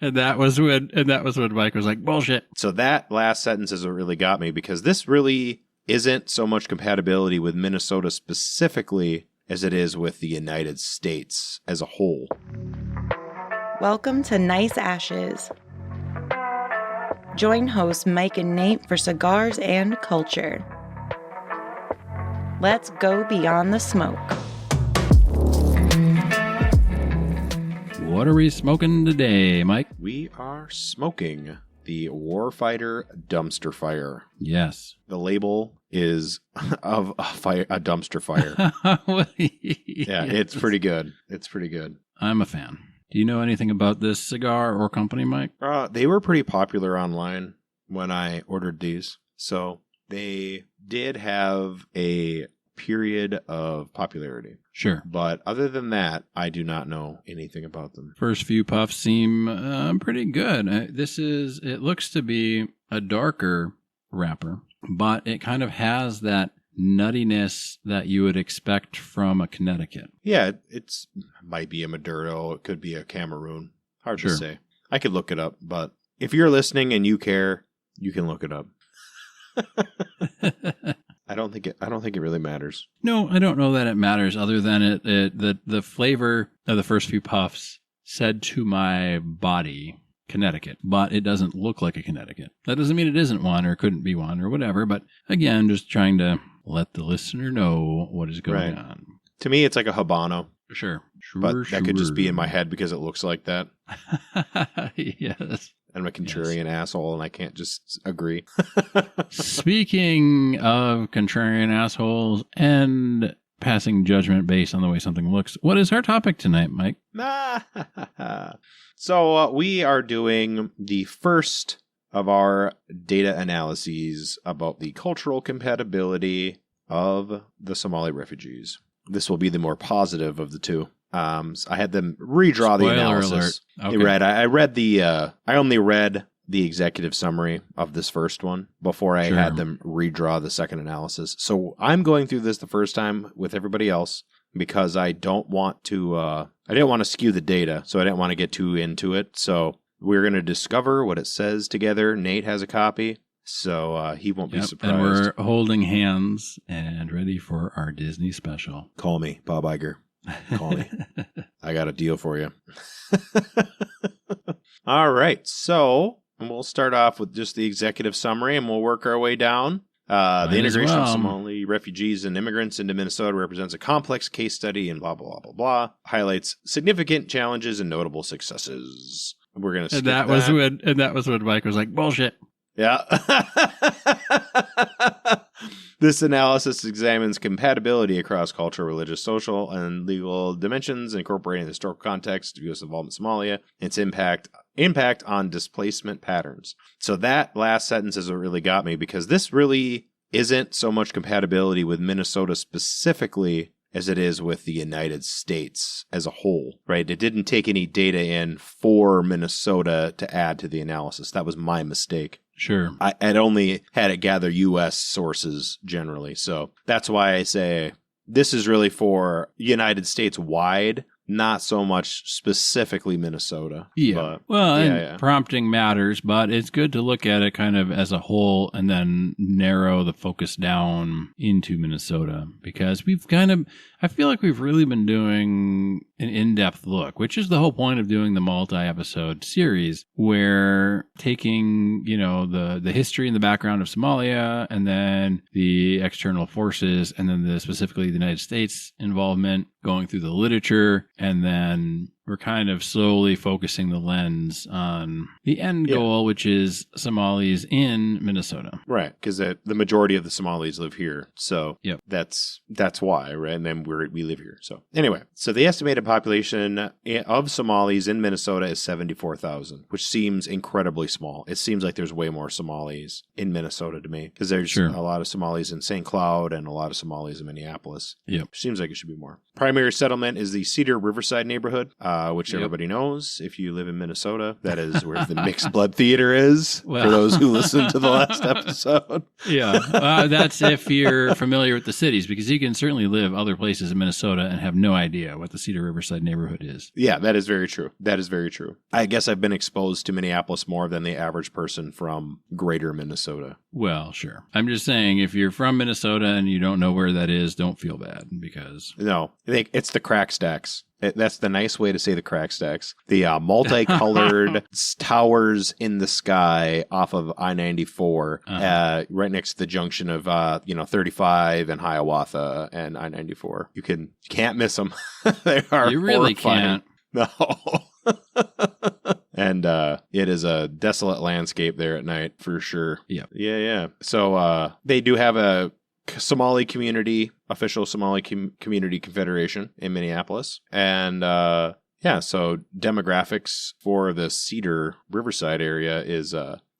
And that was when Mike was like, bullshit. So that last sentence is what really got me, because this really isn't so much compatibility with Minnesota specifically as it is with the United States as a whole. Welcome to Nice Ashes. Join hosts Mike and Nate for cigars and culture. Let's go beyond the smoke. What are we smoking today, Mike? We are smoking the Warfighter Dumpster Fire. Yes. The label is of a dumpster fire. Yeah, it's pretty good. It's pretty good. I'm a fan. Do you know anything about this cigar or company, Mike? They were pretty popular online when I ordered these. So they did have a period of popularity. Sure. But other than that, I do not know anything about them. First few puffs seem pretty good. It looks to be a darker wrapper, but it kind of has that nuttiness that you would expect from a Connecticut. Yeah, it's might be a Maduro. It could be a Cameroon. Hard Sure. to say. I could look it up, but if you're listening and you care, you can look it up. I don't think it really matters. No, I don't know that it matters, other than the flavor of the first few puffs said to my body Connecticut, but it doesn't look like a Connecticut. That doesn't mean it isn't one or couldn't be one or whatever, but again, just trying to let the listener know what is going on. To me, it's like a Habano. Sure. But that could just be in my head because it looks like that. Yes. I'm a contrarian asshole and I can't just agree. Speaking of contrarian assholes and passing judgment based on the way something looks, what is our topic tonight, Mike? So we are doing the first of our data analyses about the cultural compatibility of the Somali refugees. This will be the more positive of the two. I had them redraw the analysis. Okay. I only read the executive summary of this first one before I had them redraw the second analysis. So I'm going through this the first time with everybody else because I don't want to, I didn't want to skew the data, so I didn't want to get too into it. So we're going to discover what it says together. Nate has a copy, so he won't be surprised. And we're holding hands and ready for our Disney special. Call me, Bob Iger. Call me. I got a deal for you. All right. So we'll start off with just the executive summary and we'll work our way down. The integration of Somali refugees and immigrants into Minnesota represents a complex case study and blah, blah, blah, blah, blah. Highlights significant challenges and notable successes. We're going to skip that. That was when Mike was like, bullshit. Yeah. This analysis examines compatibility across cultural, religious, social, and legal dimensions, incorporating the historical context of U.S. involvement in Somalia, and its impact on displacement patterns. So that last sentence is what really got me, because this really isn't so much compatibility with Minnesota specifically as it is with the United States as a whole, right? It didn't take any data in for Minnesota to add to the analysis. That was my mistake. Sure. I'd only had it gather U.S. sources generally. So that's why I say this is really for United States wide, not so much specifically Minnesota. Yeah. But, prompting matters, but it's good to look at it kind of as a whole and then narrow the focus down into Minnesota, because I feel like we've really been doing an in-depth look, which is the whole point of doing the multi-episode series, where taking, the history and the background of Somalia and then the external forces and then specifically the United States involvement, going through the literature, and then we're kind of slowly focusing the lens on the end goal, which is Somalis in Minnesota. Right, because the majority of the Somalis live here. So that's why, right? And then we live here. So anyway, so the estimated population of Somalis in Minnesota is 74,000, which seems incredibly small. It seems like there's way more Somalis in Minnesota to me, because there's a lot of Somalis in St. Cloud and a lot of Somalis in Minneapolis. Yep. Seems like it should be more. Primary settlement is the Cedar Riverside neighborhood. which everybody knows if you live in Minnesota. That is where the Mixed Blood Theater is, for those who listened to the last episode. Yeah, that's if you're familiar with the cities, because you can certainly live other places in Minnesota and have no idea what the Cedar Riverside neighborhood is. Yeah, that is very true. That is very true. I guess I've been exposed to Minneapolis more than the average person from greater Minnesota. Well, sure. I'm just saying, if you're from Minnesota and you don't know where that is, don't feel bad, because... No, it's the crack stacks. That's the nice way to say the crack stacks. The multicolored towers in the sky off of I-94, right next to the junction of 35 and Hiawatha and I-94. You can't miss them. They are. You really horrifying. Can't. No. And it is a desolate landscape there at night for sure. Yeah. Yeah. So they do have a Somali community, official Somali community confederation in Minneapolis. And so demographics for the Cedar Riverside area is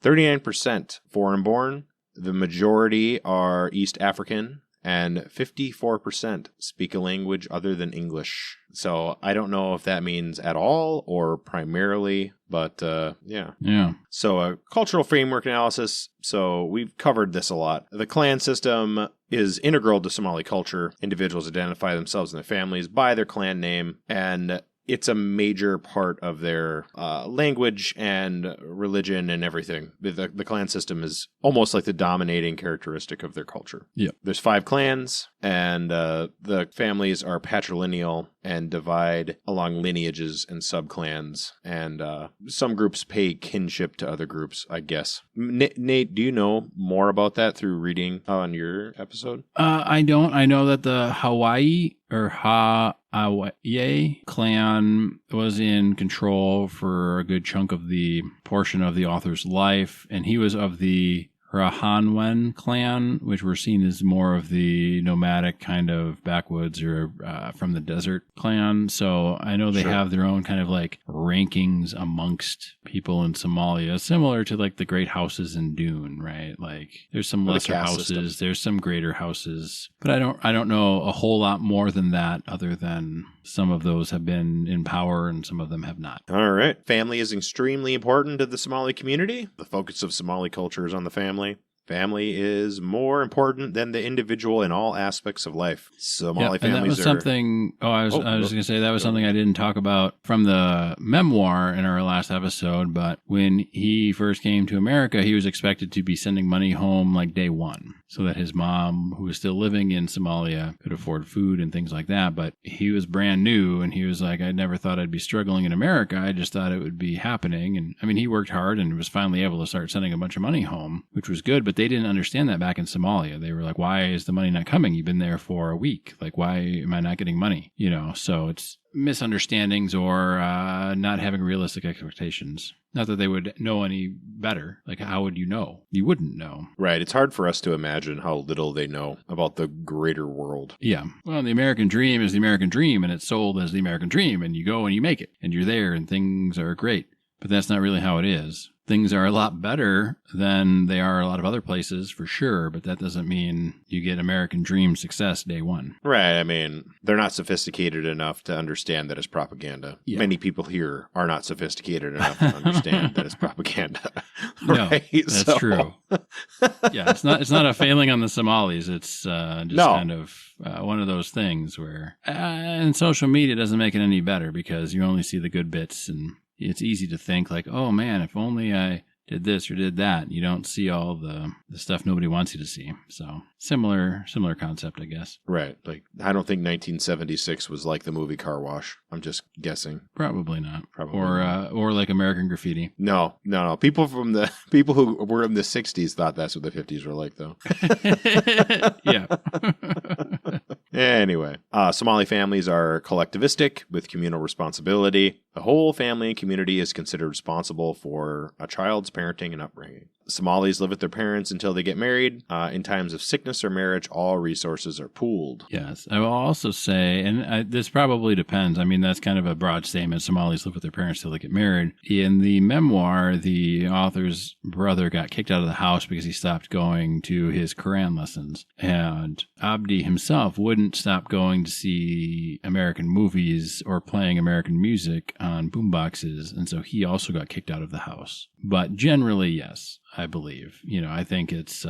39% foreign born. The majority are East African, and 54% speak a language other than English. So I don't know if that means at all or primarily, but yeah. So a cultural framework analysis. So we've covered this a lot. The clan system is integral to Somali culture. Individuals identify themselves and their families by their clan name, and it's a major part of their language and religion and everything. The clan system is almost like the dominating characteristic of their culture. Yeah. There's 5 clans, and the families are patrilineal and divide along lineages and subclans. And some groups pay kinship to other groups, I guess. Nate, do you know more about that through reading on your episode? I don't. I know that the Hawaii or Hawaii clan was in control for a good chunk of the portion of the author's life, and he was of the Rahanwen clan, which were seen as more of the nomadic kind of backwoods or from the desert clan. So I know they have their own kind of like rankings amongst people in Somalia, similar to like the great houses in Dune, right? Like there's some lesser houses, there's some greater houses, but I don't know a whole lot more than that, other than some of those have been in power and some of them have not. All right. Family is extremely important to the Somali community. The focus of Somali culture is on the family. Family is more important than the individual in all aspects of life. Somali families that was are... something... I was going to say that was something I didn't talk about from the memoir in our last episode, but when he first came to America, he was expected to be sending money home like day one, so that his mom, who was still living in Somalia, could afford food and things like that. But he was brand new, and he was like, I never thought I'd be struggling in America. I just thought it would be happening. And I mean, he worked hard and was finally able to start sending a bunch of money home, which was good. But they didn't understand that back in Somalia. They were like, why is the money not coming? You've been there for a week. Like, why am I not getting money? So it's misunderstandings or not having realistic expectations. Not that they would know any better. Like, how would you know? You wouldn't know. Right. It's hard for us to imagine how little they know about the greater world. Yeah. Well, the American dream is the American dream, and it's sold as the American dream, and you go and you make it, and you're there, and things are great. But that's not really how it is. Things are a lot better than they are a lot of other places, for sure, but that doesn't mean you get American dream success day one. Right. I mean, they're not sophisticated enough to understand that it's propaganda. Yeah. Many people here are not sophisticated enough to understand that it's propaganda. Right? No, that's true. Yeah, it's not a failing on the Somalis. It's just kind of one of those things where, and social media doesn't make it any better because you only see the good bits, and it's easy to think like, oh man, if only I did this or did that. You don't see all the stuff nobody wants you to see. So similar concept, I guess. Right. Like, I don't think 1976 was like the movie Car Wash. I'm just guessing. Probably not. Or like American Graffiti. No. People who were in the 60s thought that's what the 50s were like, though. Yeah. Anyway, Somali families are collectivistic with communal responsibility. The whole family and community is considered responsible for a child's parenting and upbringing. Somalis live with their parents until they get married. In times of sickness or marriage, all resources are pooled. Yes. I will also say, and this probably depends. I mean, that's kind of a broad statement. Somalis live with their parents till they get married. In the memoir, the author's brother got kicked out of the house because he stopped going to his Quran lessons. And Abdi himself wouldn't stop going to see American movies or playing American music on boomboxes. And so he also got kicked out of the house. But generally, yes, I believe. I think it's,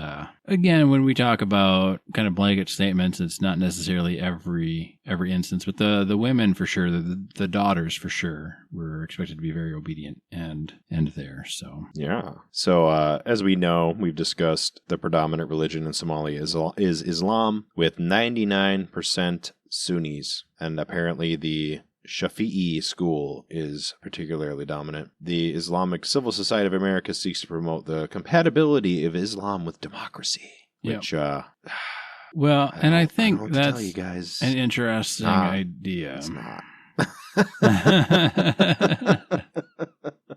again, when we talk about kind of blanket statements, it's not necessarily every instance, but the women for sure, the daughters for sure were expected to be very obedient and there. So, yeah. So, as we know, we've discussed the predominant religion in Somalia is Islam with 99% Sunnis, and apparently the Shafi'i school is particularly dominant. The Islamic Civil Society of America seeks to promote the compatibility of Islam with democracy, which, well, and I think that's tell you guys, an interesting idea. It's not.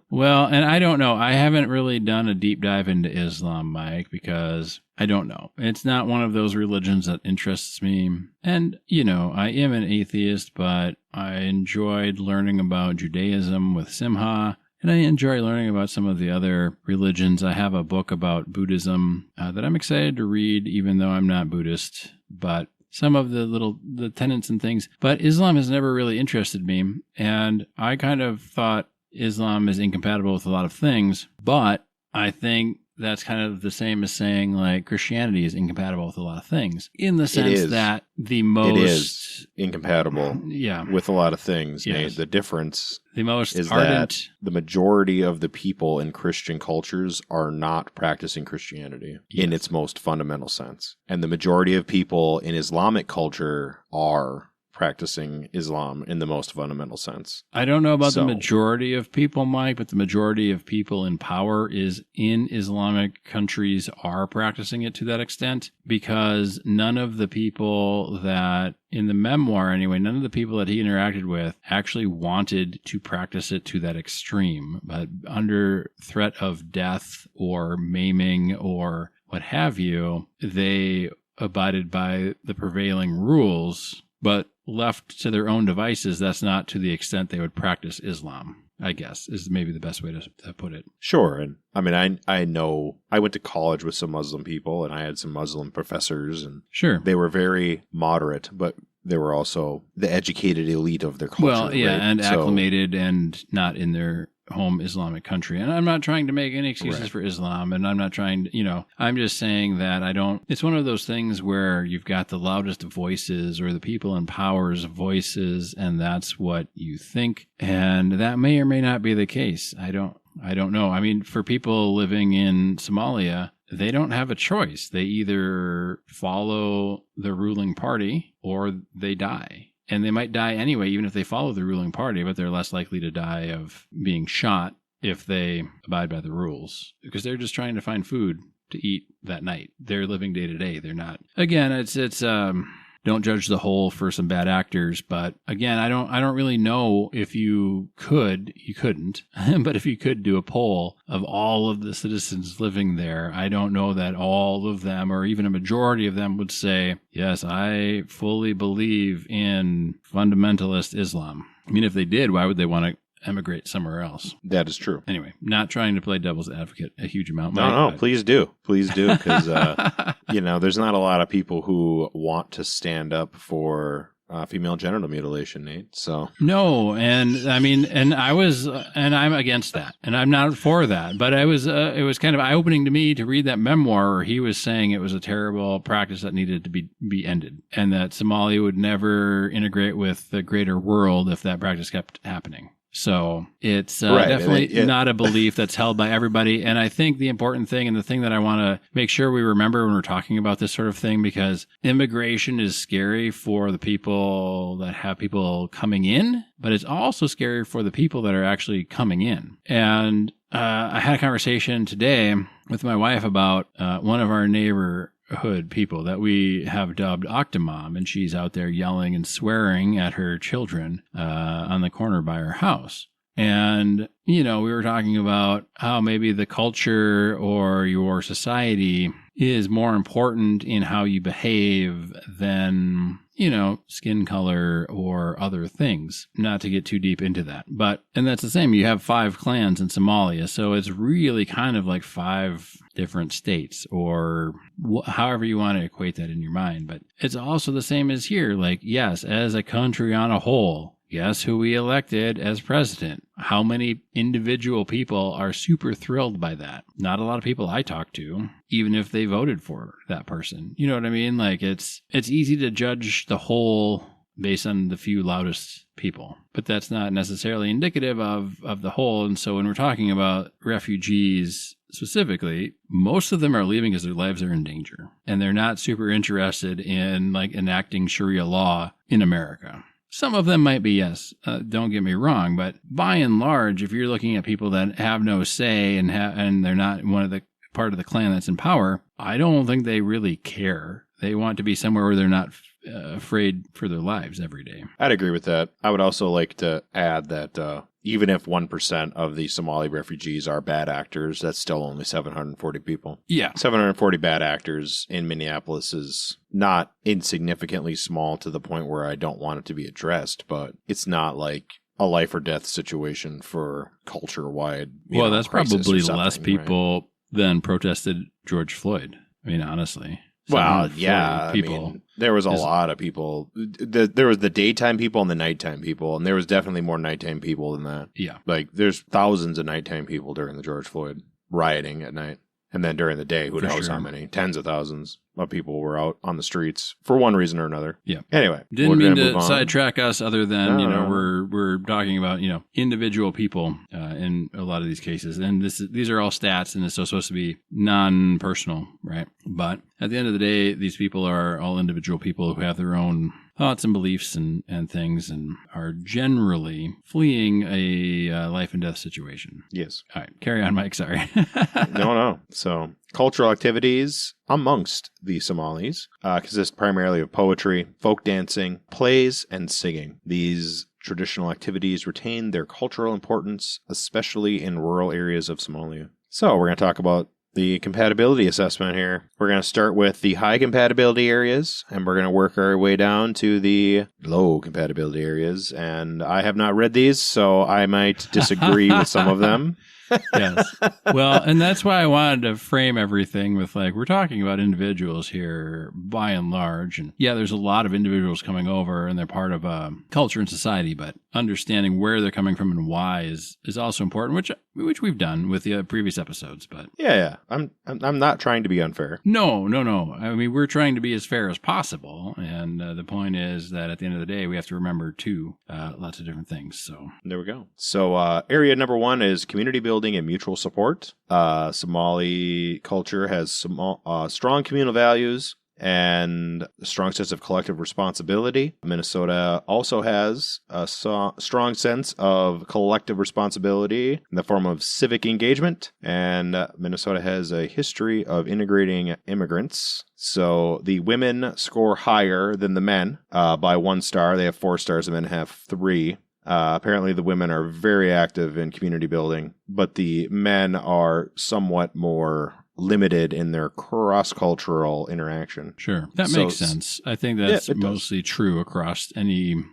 Well, and I don't know. I haven't really done a deep dive into Islam, Mike, because I don't know. It's not one of those religions that interests me. And, I am an atheist, but I enjoyed learning about Judaism with Simha. And I enjoy learning about some of the other religions. I have a book about Buddhism that I'm excited to read, even though I'm not Buddhist. But some of the tenets and things. But Islam has never really interested me. And I kind of thought Islam is incompatible with a lot of things. But I think that's kind of the same as saying like Christianity is incompatible with a lot of things, in the sense that it is incompatible with a lot of things. Yes. Nate. The difference the most is ardent that the majority of the people in Christian cultures are not practicing Christianity in its most fundamental sense. And the majority of people in Islamic culture are practicing Islam in the most fundamental sense. I don't know about the majority of people, Mike, but the majority of people in power is in Islamic countries are practicing it to that extent, because none of the people that, in the memoir anyway, none of the people that he interacted with actually wanted to practice it to that extreme, but under threat of death or maiming or what have you, they abided by the prevailing rules, but left to their own devices, that's not to the extent they would practice Islam, I guess, is maybe the best way to put it. Sure. And I mean, I know I went to college with some Muslim people, and I had some Muslim professors, and sure, they were very moderate, but they were also the educated elite of their culture. Well, yeah, right? and acclimated and not in their home Islamic country. And I'm not trying to make any excuses for Islam, and I'm not trying to, I'm just saying that it's one of those things where you've got the loudest voices or the people in power's voices, and that's what you think. And that may or may not be the case. I don't know. I mean, for people living in Somalia, they don't have a choice. They either follow the ruling party or they die. And they might die anyway, even if they follow the ruling party, but they're less likely to die of being shot if they abide by the rules, because they're just trying to find food to eat that night. They're living day to day. They're not. Again, it's don't judge the whole for some bad actors, but again, I don't really know if you couldn't, but if you could do a poll of all of the citizens living there, I don't know that all of them or even a majority of them would say, yes, I fully believe in fundamentalist Islam. I mean, if they did, why would they want to emigrate somewhere else? That is true. Anyway, not trying to play devil's advocate a huge amount. No, please do, because there's not a lot of people who want to stand up for female genital mutilation, Nate. So no, and I mean, and I'm against that, and I'm not for that. But it was kind of eye-opening to me to read that memoir where he was saying it was a terrible practice that needed to be ended, and that Somalia would never integrate with the greater world if that practice kept happening. So it's definitely not a belief that's held by everybody. And I think the important thing, and the thing that I want to make sure we remember when we're talking about this sort of thing, because immigration is scary for the people that have people coming in, but it's also scary for the people that are actually coming in. And I had a conversation today with my wife about one of our neighborhood people that we have dubbed Octomom, and she's out there yelling and swearing at her children on the corner by her house. And, we were talking about how maybe the culture or your society is more important in how you behave than, skin color or other things. Not to get too deep into that. And that's the same. You have 5 clans in Somalia. So it's really kind of like 5 different states, or however you want to equate that in your mind. But it's also the same as here. Like, yes, as a country on a whole, guess who we elected as president? How many individual people are super thrilled by that? Not a lot of people I talk to, even if they voted for that person. You know what I mean? Like, it's easy to judge the whole based on the few loudest people, but that's not necessarily indicative of the whole. And so when we're talking about refugees specifically, most of them are leaving because their lives are in danger, and they're not super interested in like enacting Sharia law in America. Some of them might be, yes, don't get me wrong, but by and large, if you're looking at people that have no say and they're not part of the clan that's in power, I don't think they really care. They want to be somewhere where they're not afraid for their lives every day. I'd agree with that. I would also like to add that even if 1% of the Somali refugees are bad actors, that's still only 740 people. Yeah. 740 bad actors in Minneapolis is not insignificantly small to the point where I don't want it to be addressed, but it's not like a life or death situation for culture-wide. Well, that's probably less people than protested George Floyd. I mean, honestly. Well, yeah, people. I mean, there was a lot of people. There was the daytime people and the nighttime people, and there was definitely more nighttime people than that. Yeah. Like, there's thousands of nighttime people during the George Floyd rioting at night. And then during the day, who knows how many? Tens of thousands of people were out on the streets for one reason or another. Yeah. Anyway. Didn't mean to sidetrack us other than, we're talking about, individual people in a lot of these cases. And these are all stats, and it's supposed to be non-personal, right? But at the end of the day, these people are all individual people who have their own thoughts and beliefs and things, and are generally fleeing a life and death situation. Yes. All right. Carry on, Mike. Sorry. No. So cultural activities amongst the Somalis consist primarily of poetry, folk dancing, plays, and singing. These traditional activities retain their cultural importance, especially in rural areas of Somalia. So we're going to talk about the compatibility assessment here. We're going to start with the high compatibility areas, and we're going to work our way down to the low compatibility areas. And I have not read these, so I might disagree with some of them. Yes. Well, and that's why I wanted to frame everything with, like, we're talking about individuals here by and large. And yeah, there's a lot of individuals coming over and they're part of culture and society, but understanding where they're coming from and why is also important, which we've done with the previous episodes. But yeah. I'm not trying to be unfair. No. I mean, we're trying to be as fair as possible. And the point is that at the end of the day, we have to remember lots of different things. So there we go. So area number 1 is community building and mutual support. Somali culture has some strong communal values and a strong sense of collective responsibility. Minnesota also has a strong sense of collective responsibility in the form of civic engagement, and Minnesota has a history of integrating immigrants. So the women score higher than the men by 1 star. They have 4 stars, the men have 3. Apparently the women are very active in community building, but the men are somewhat more limited in their cross-cultural interaction. Sure. That makes sense. I think that's mostly true across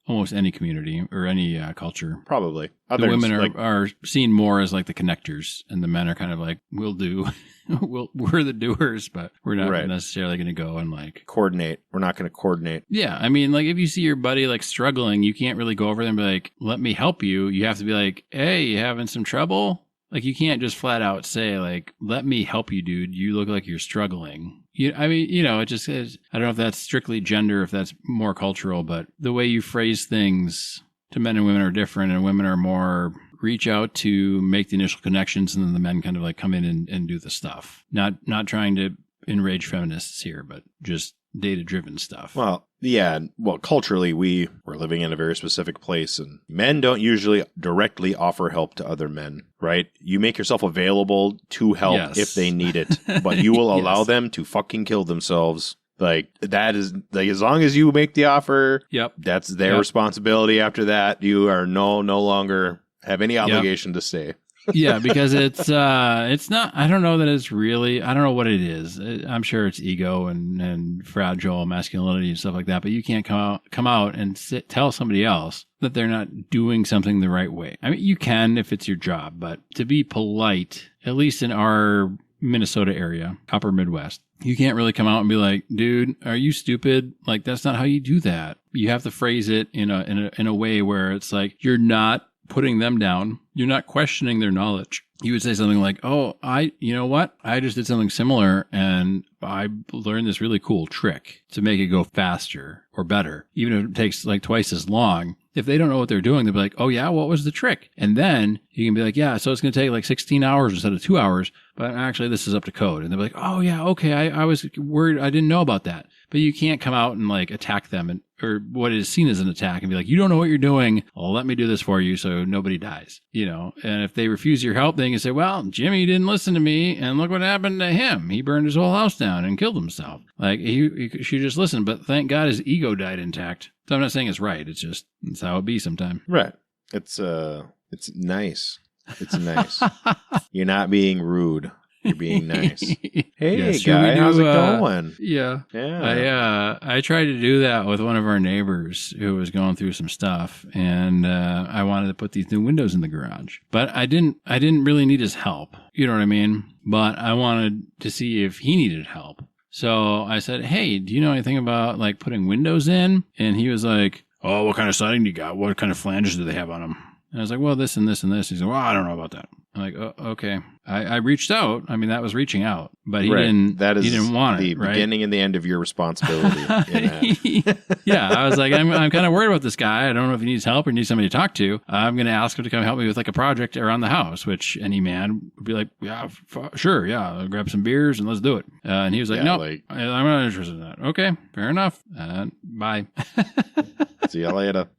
almost any community or any culture. Probably. The women are seen more as like the connectors, and the men are kind of like, we'll do. We're the doers, but we're not necessarily going to go and like coordinate. We're not going to coordinate. Yeah. I mean, like if you see your buddy like struggling, you can't really go over there and be like, let me help you. You have to be like, hey, you having some trouble? Like, you can't just flat out say, like, let me help you, dude. You look like you're struggling. It just is. I don't know if that's strictly gender, if that's more cultural, but the way you phrase things to men and women are different, and women are more reach out to make the initial connections, and then the men kind of like come in and do the stuff. Not trying to enrage feminists here, but just data-driven stuff. Well, yeah. Well, culturally, we're living in a very specific place, and men don't usually directly offer help to other men, right? You make yourself available to help if they need it, but you will allow them to fucking kill themselves. Like, that is, like, as long as you make the offer, that's their responsibility. After that, you are no longer have any obligation to stay. Yeah, because it's not, I don't know that it's really, I don't know what it is. I'm sure it's ego and fragile masculinity and stuff like that, but you can't come out and tell somebody else that they're not doing something the right way. I mean, you can if it's your job, but to be polite, at least in our Minnesota area, upper Midwest, you can't really come out and be like, dude, are you stupid? Like, that's not how you do that. You have to phrase it in a way where it's like, you're not putting them down. You're not questioning their knowledge. You would say something like, oh, you know what? I just did something similar and I learned this really cool trick to make it go faster or better, even if it takes like twice as long. If they don't know what they're doing, they'll be like, oh yeah, what was the trick? And then you can be like, yeah, so it's going to take like 16 hours instead of 2 hours, but actually this is up to code. And they'll be like, oh yeah, okay, I was worried, I didn't know about that. But you can't come out and like attack them or what is seen as an attack and be like, you don't know what you're doing. Well, let me do this for you so nobody dies, you know? And if they refuse your help, then you can say, well, Jimmy didn't listen to me and look what happened to him. He burned his whole house down and killed himself. Like he should just listen, but thank God his ego died intact. So I'm not saying it's right. It's just, it's how it be sometime. Right. It's nice. It's nice. You're not being rude. You're being nice. Hey, yes, guy, how's it going? Yeah. Yeah. I tried to do that with one of our neighbors who was going through some stuff, and I wanted to put these new windows in the garage. But I didn't really need his help. You know what I mean? But I wanted to see if he needed help. So I said, hey, do you know anything about like putting windows in? And he was like, oh, what kind of siding do you got? What kind of flanges do they have on them? And I was like, well, this and this and this. He said, well, I don't know about that. I'm like, oh, okay. I reached out. I mean, that was reaching out, but he didn't. That is, he didn't want it. The beginning and the end of your responsibility. Yeah, I was like, I'm kind of worried about this guy. I don't know if he needs help or needs somebody to talk to. I'm going to ask him to come help me with like a project around the house, which any man would be like, yeah, sure, yeah, I'll grab some beers and let's do it. And he was like, no, I'm not interested in that. Okay, fair enough. Bye. See you later.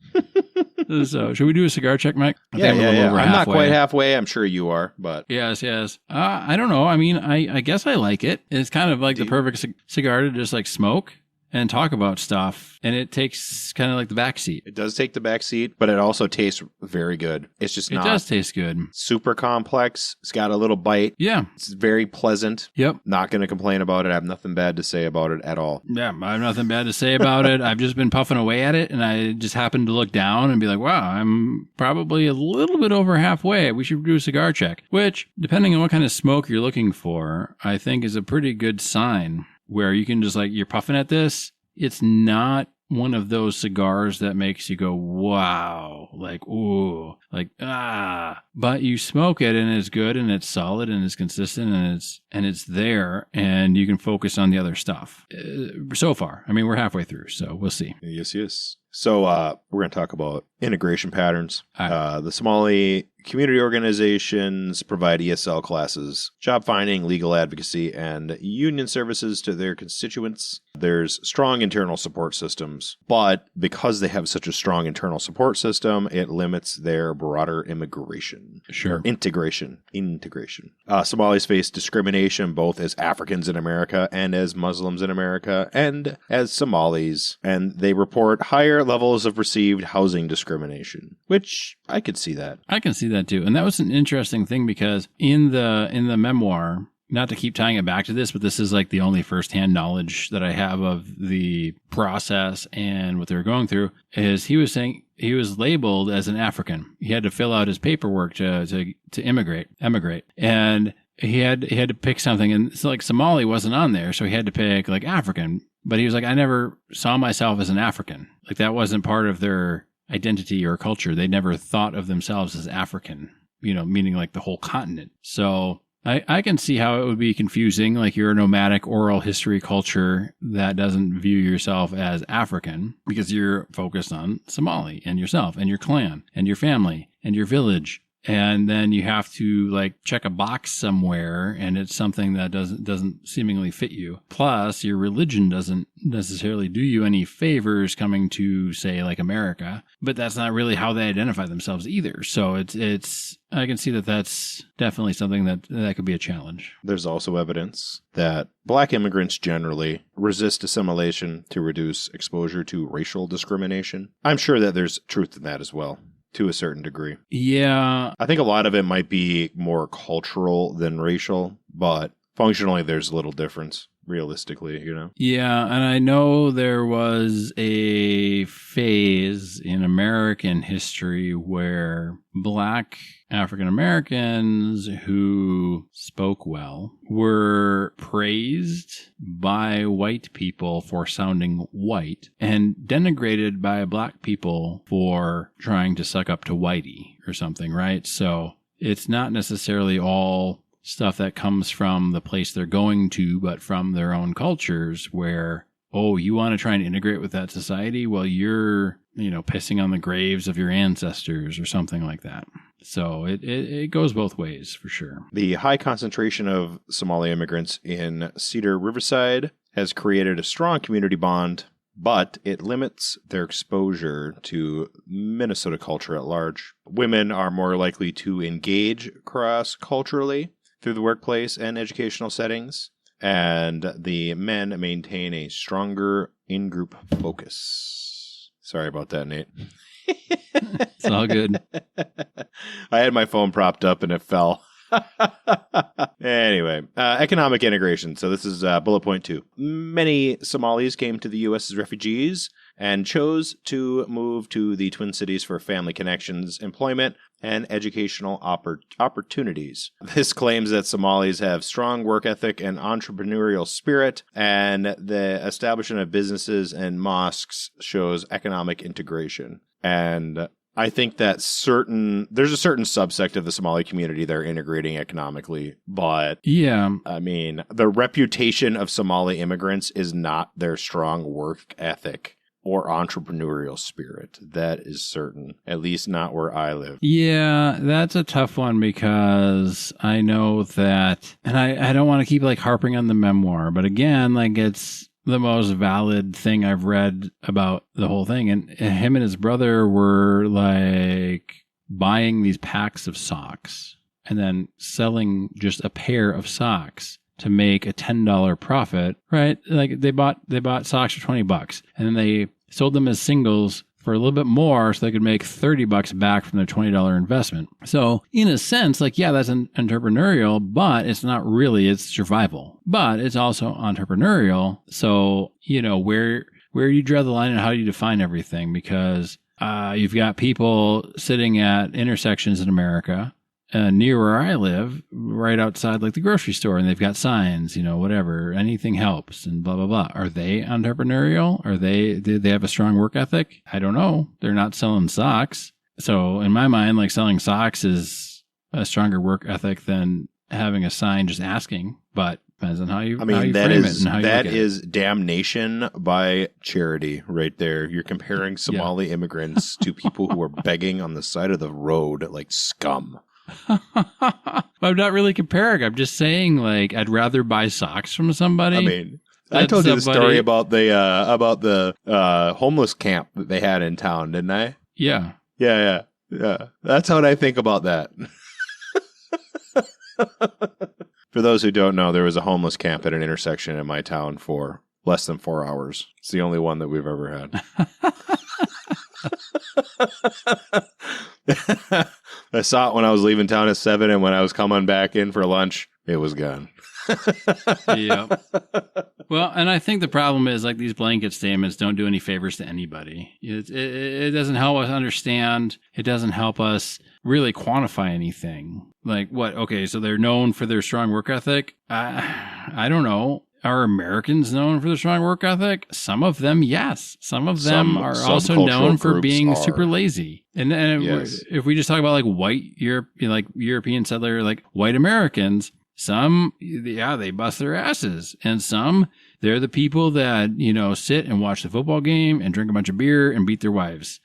So, should we do a cigar check, Mike? Yeah. I'm not quite halfway. I'm sure you are, but yes. I don't know. I mean, I guess I like it. It's kind of like the perfect cigar to just like smoke and talk about stuff, and it takes kind of like the back seat. It does take the back seat, but it also tastes very good. It's just It does taste good. Super complex. It's got a little bite. Yeah. It's very pleasant. Yep. Not going to complain about it. I have nothing bad to say about it at all. Yeah, I have nothing bad to say about it. I've just been puffing away at it, and I just happened to look down and be like, wow, I'm probably a little bit over halfway. We should do a cigar check, which, depending on what kind of smoke you're looking for, I think is a pretty good sign. Where you can just like, you're puffing at this. It's not one of those cigars that makes you go, wow, like, ooh, like, ah. But you smoke it and it's good and it's solid and it's consistent and it's there and you can focus on the other stuff. So far, I mean, we're halfway through, so we'll see. Yes. So we're going to talk about integration patterns. Right. The Somali community organizations provide ESL classes, job finding, legal advocacy, and union services to their constituents. There's strong internal support systems, but because they have such a strong internal support system, it limits their broader immigration. Sure. Integration. Somalis face discrimination both as Africans in America and as Muslims in America and as Somalis, and they report higher levels of perceived housing discrimination, which I could see that. I can see that too. And that was an interesting thing because in the memoir, not to keep tying it back to this, but this is like the only firsthand knowledge that I have of the process and what they were going through, is he was saying he was labeled as an African. He had to fill out his paperwork to emigrate. And he had to pick something, and so like Somali wasn't on there, so he had to pick like African. But he was like, I never saw myself as an African. Like that wasn't part of their identity or culture. They never thought of themselves as African, meaning like the whole continent. So I can see how it would be confusing. Like you're a nomadic oral history culture that doesn't view yourself as African because you're focused on Somali and yourself and your clan and your family and your village. And then you have to like check a box somewhere, and it's something that doesn't seemingly fit you. Plus, your religion doesn't necessarily do you any favors coming to, say, like America. But that's not really how they identify themselves either. So it's I can see that that's definitely something that could be a challenge. There's also evidence that Black immigrants generally resist assimilation to reduce exposure to racial discrimination. I'm sure that there's truth in that as well. to a certain degree. Yeah. I think a lot of it might be more cultural than racial, but functionally there's little difference, realistically, you know? Yeah, and I know there was a phase in American history where Black African Americans who spoke well were praised by white people for sounding white and denigrated by Black people for trying to suck up to whitey or something, right? So it's not necessarily all stuff that comes from the place they're going to, but from their own cultures where, oh, you want to try and integrate with that society? Well, you're, pissing on the graves of your ancestors or something like that. So it goes both ways for sure. The high concentration of Somali immigrants in Cedar Riverside has created a strong community bond, but it limits their exposure to Minnesota culture at large. Women are more likely to engage cross-culturally through the workplace and educational settings, and the men maintain a stronger in-group focus. Sorry about that, Nate. It's all good. I had my phone propped up and it fell. Anyway, economic integration. So this is bullet point 2. Many Somalis came to the U.S. as refugees and chose to move to the Twin Cities for family connections, employment, and educational opportunities. This claims that Somalis have strong work ethic and entrepreneurial spirit, and the establishment of businesses and mosques shows economic integration. And I think that there's a certain subsect of the Somali community that are integrating economically, but yeah, I mean, the reputation of Somali immigrants is not their strong work ethic or entrepreneurial spirit. That is certain, at least not where I live. Yeah, that's a tough one because I know that, and I don't want to keep harping on the memoir, but again, it's the most valid thing I've read about the whole thing. And him and his brother were buying these packs of socks and then selling just a pair of socks to make a $10 profit, right? They bought socks for $20 and then they sold them as singles for a little bit more so they could make $30 back from their $20 investment. So in a sense, yeah, that's entrepreneurial, but it's not really, it's survival. But it's also entrepreneurial. So, where do you draw the line and how do you define everything? Because you've got people sitting at intersections in America near where I live, right outside the grocery store, and they've got signs, whatever, anything helps, and blah, blah, blah. Are they entrepreneurial? Do they have a strong work ethic? I don't know. They're not selling socks. So in my mind, selling socks is a stronger work ethic than having a sign just asking, but depends on how you frame it and how you that is damnation by charity right there. You're comparing Somali immigrants to people who are begging on the side of the road like scum. I'm not really comparing. I'm just saying, I'd rather buy socks from somebody. I mean, I told you the story about the homeless camp that they had in town, didn't I? Yeah. Yeah. That's what I think about that. For those who don't know, there was a homeless camp at an intersection in my town for less than 4 hours. It's the only one that we've ever had. I saw it when I was leaving town at 7, and when I was coming back in for lunch, it was gone. Yeah. Well, and I think the problem is these blanket statements don't do any favors to anybody. It doesn't help us understand. It doesn't help us really quantify anything. What? Okay, so they're known for their strong work ethic. I don't know. Are Americans known for their strong work ethic? Some of them, yes. Some of them are also known for being super lazy. And yes. If we just talk about white European settler, white Americans, some, they bust their asses. And some, they're the people that, sit and watch the football game and drink a bunch of beer and beat their wives.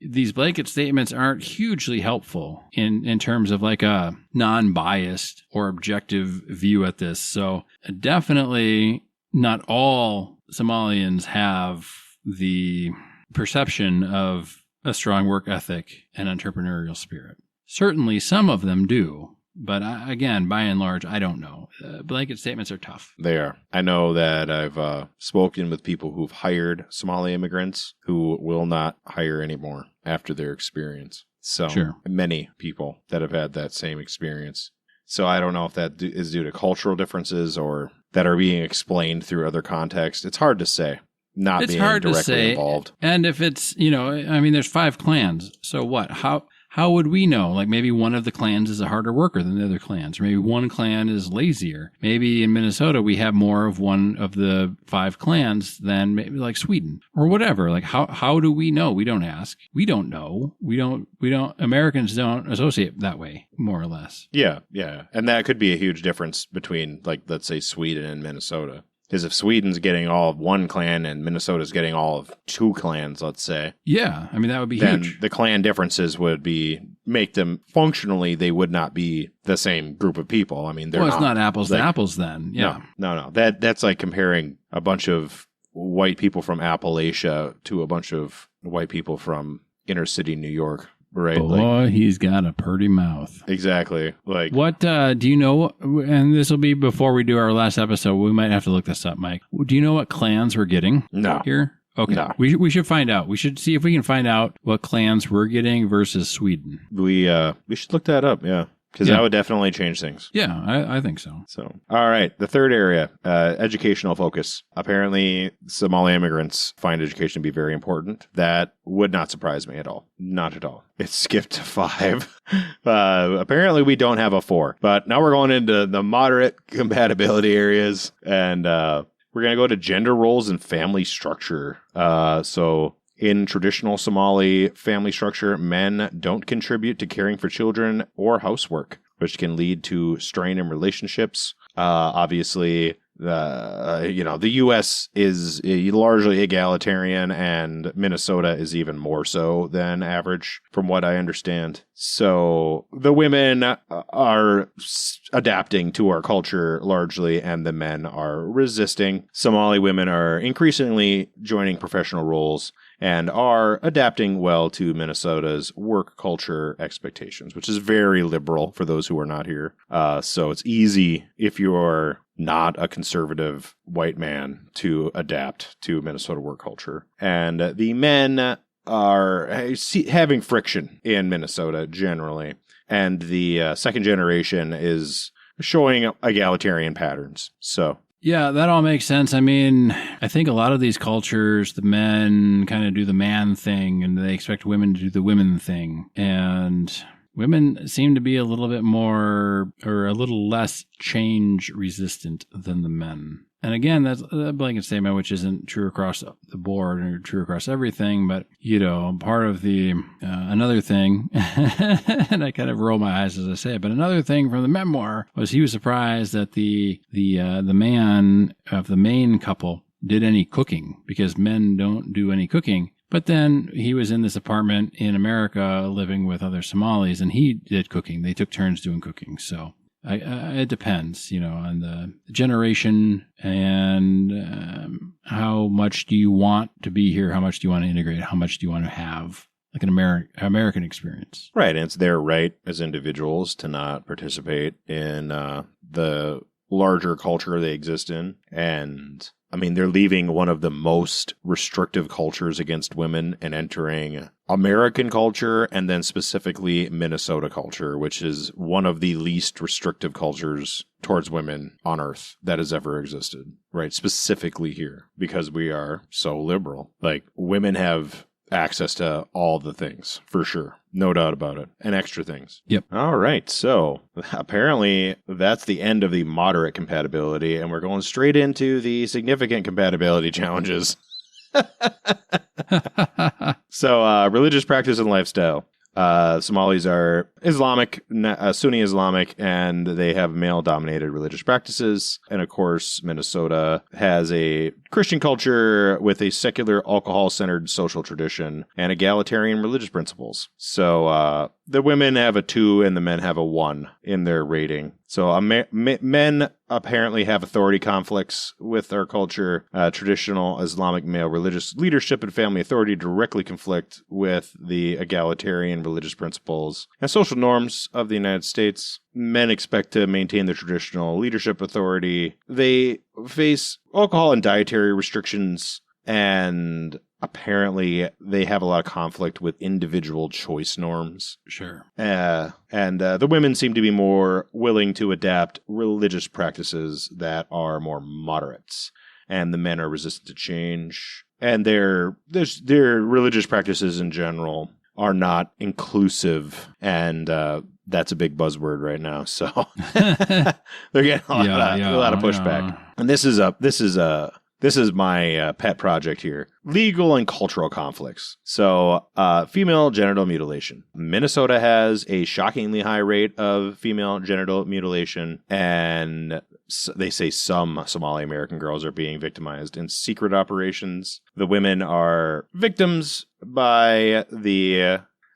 These blanket statements aren't hugely helpful in terms of a non-biased or objective view at this. So definitely not all Somalians have the perception of a strong work ethic and entrepreneurial spirit. Certainly some of them do. But again, by and large, I don't know. Blanket statements are tough. They are. I know that I've spoken with people who've hired Somali immigrants who will not hire anymore. after their experience. So Sure. many people that have had that same experience. So I don't know if that is due to cultural differences or that are being explained through other contexts. It's hard to say. Not It's being hard to directly say. involved. And if it's, I mean, there's 5 clans. So what? How would we know? Like maybe one of the clans is a harder worker than the other clans, or maybe one clan is lazier. Maybe in Minnesota we have more of one of the 5 clans than maybe like Sweden or whatever. Like how do we know? We don't ask. We don't know. We don't. Americans don't associate that way, more or less. Yeah. And that could be a huge difference between, like, let's say Sweden and Minnesota. Because if Sweden's getting all of one clan and Minnesota's getting all of 2 clans, let's say. Yeah, I mean, that would be then huge. The clan differences would make them functionally, they would not be the same group of people. I mean, they're it's not apples to apples then. Yeah. No. That's like comparing a bunch of white people from Appalachia to a bunch of white people from inner city New York. Right. Boy, he's got a pretty mouth. Exactly. Like, what do you know? And this will be before we do our last episode. We might have to look this up, Mike. Do you know what clans we're getting? No. Here? Okay. No. We should find out. We should see if we can find out what clans we're getting versus Sweden. We should look that up. Yeah. Because that would definitely change things. Yeah, I think so. So, all right. The third area, educational focus. Apparently, Somali immigrants find education to be very important. That would not surprise me at all. Not at all. It skipped to 5. Apparently, we don't have a 4. But now we're going into the moderate compatibility areas. And we're going to go to gender roles and family structure. So in traditional Somali family structure, men don't contribute to caring for children or housework, which can lead to strain in relationships. Obviously, the U.S. is largely egalitarian, and Minnesota is even more so than average, from what I understand. So the women are adapting to our culture largely, and the men are resisting. Somali women are increasingly joining professional roles and are adapting well to Minnesota's work culture expectations, which is very liberal for those who are not here. So it's easy if you're not a conservative white man to adapt to Minnesota work culture. And the men are having friction in Minnesota generally. And the second generation is showing egalitarian patterns. So yeah, that all makes sense. I mean, I think a lot of these cultures, the men kind of do the man thing and they expect women to do the women thing. And women seem to be a little bit more or a little less change resistant than the men. And again, that's a blanket statement, which isn't true across the board or true across everything. But, part of the another thing, and I kind of roll my eyes as I say it, but another thing from the memoir was he was surprised that the man of the main couple did any cooking because men don't do any cooking. But then he was in this apartment in America living with other Somalis, and he did cooking. They took turns doing cooking. So it depends, on the generation and how much do you want to be here? How much do you want to integrate? How much do you want to have like an American experience? Right. And it's their right as individuals to not participate in the larger culture they exist in. And I mean, they're leaving one of the most restrictive cultures against women and entering American culture, and then specifically Minnesota culture, which is one of the least restrictive cultures towards women on earth that has ever existed, right? Specifically here, because we are so liberal. Like, women have access to all the things, for sure. No doubt about it. And extra things. Yep. All right. So apparently that's the end of the moderate compatibility, and we're going straight into the significant compatibility challenges. So religious practice and lifestyle. Somalis are Islamic, Sunni Islamic, and they have male-dominated religious practices. And of course, Minnesota has a Christian culture with a secular, alcohol-centered social tradition and egalitarian religious principles. So the women have a 2 and the men have a 1 in their rating. So men apparently have authority conflicts with our culture. Traditional Islamic male religious leadership and family authority directly conflict with the egalitarian religious principles and social norms of the United States. Men expect to maintain the traditional leadership authority. They face alcohol and dietary restrictions and apparently they have a lot of conflict with individual choice norms. Sure. And the women seem to be more willing to adapt religious practices that are more moderates. And the men are resistant to change. And their religious practices in general are not inclusive. And that's a big buzzword right now. So they're getting a lot of pushback. Yeah. And this is my pet project here. Legal and cultural conflicts. So, female genital mutilation. Minnesota has a shockingly high rate of female genital mutilation, and they say some Somali American girls are being victimized in secret operations. The women are victims by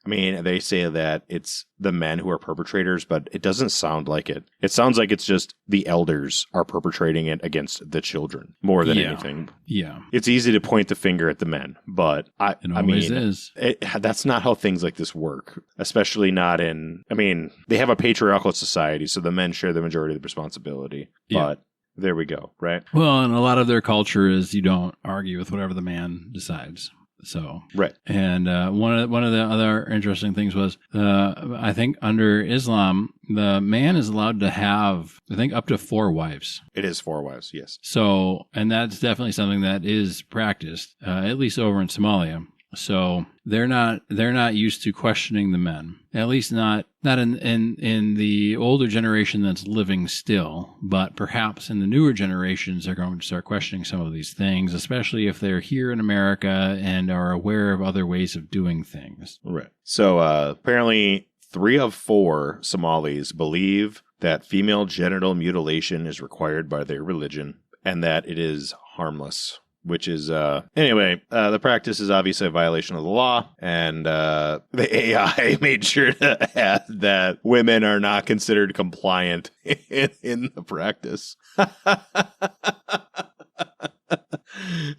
they say that it's the men who are perpetrators, but it doesn't sound like it. It sounds like it's just the elders are perpetrating it against the children more than anything. Yeah. It's easy to point the finger at the men, but it always is. That's not how things like this work, especially not they have a patriarchal society, so the men share the majority of the responsibility, but there we go, right? Well, and a lot of their culture is you don't argue with whatever the man decides. So right, and one of the other interesting things was I think under Islam the man is allowed to have up to 4 wives. It is 4 wives, yes. So and that's definitely something that is practiced at least over in Somalia. So they're not used to questioning the men, at least not in the older generation that's living still, but perhaps in the newer generations they're going to start questioning some of these things, especially if they're here in America and are aware of other ways of doing things. Right. So apparently 3 of 4 Somalis believe that female genital mutilation is required by their religion and that it is harmless. Which is, the practice is obviously a violation of the law, and the AI made sure to add that women are not considered compliant in the practice.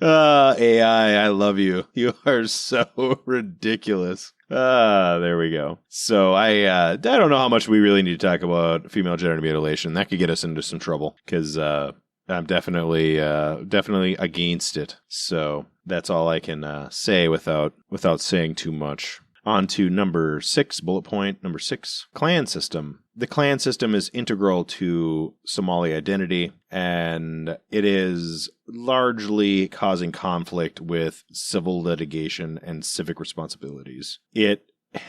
AI, I love you. You are so ridiculous. There we go. So I don't know how much we really need to talk about female genital mutilation. That could get us into some trouble, because I'm definitely against it. So that's all I can say without saying too much. On to number 6, bullet point number 6, clan system. The clan system is integral to Somali identity, and it is largely causing conflict with civil litigation and civic responsibilities. It